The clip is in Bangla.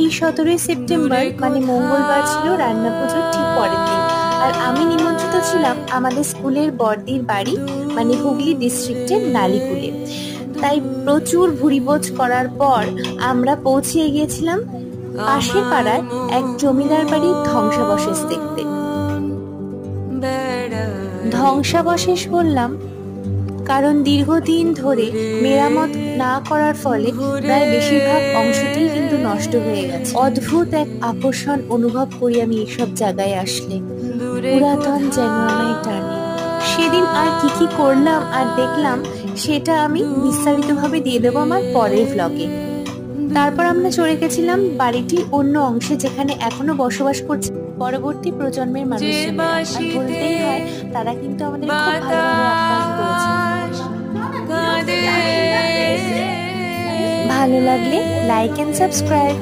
এই 17ই সেপ্টেম্বর মানে মঙ্গলবার ছিল রান্না পুজোর ঠিক পরের দিন। আর আমি নিমন্ত্রিত ছিলাম আমাদের স্কুলের বড়দির বাড়ি, মানে হুগলি ডিস্ট্রিক্টের নালিকুলে। তাই প্রচুর ভুরিভোজ করার পর আমরা পৌঁছে গিয়েছিলাম পাশের পাড়ার এক জমিদার বাড়ির ধ্বংসাবশেষ দেখতে। ধ্বংসাবশেষ বললাম কারণ দীর্ঘদিন ধরে মেরামত না করার ফলে প্রায় বেশিরভাগ অংশটি কিন্তু নষ্ট হয়ে গেছে। অদ্ভুত এক আকর্ষণ অনুভব করি আমি এইসব জায়গায় আসলে, পুরাতন যেন আমায় টানে। সেদিন আর কি করলাম আর দেখলাম সেটা আমি বিস্তারিতভাবে দিয়ে দেবো আমার পরের ভ্লগে। তারপর আমরা চলে গেছিলাম বাড়িটির অন্য অংশে, যেখানে এখনো বসবাস করছে পরবর্তী প্রজন্মের মানুষজনেরা। আর বলতেই হয় তারা কিন্তু আমাদের খুব ভালোভাবে আপ্যায়ন করেছে। ভালো লাগলে লাইক এন্ড সাবস্ক্রাইব।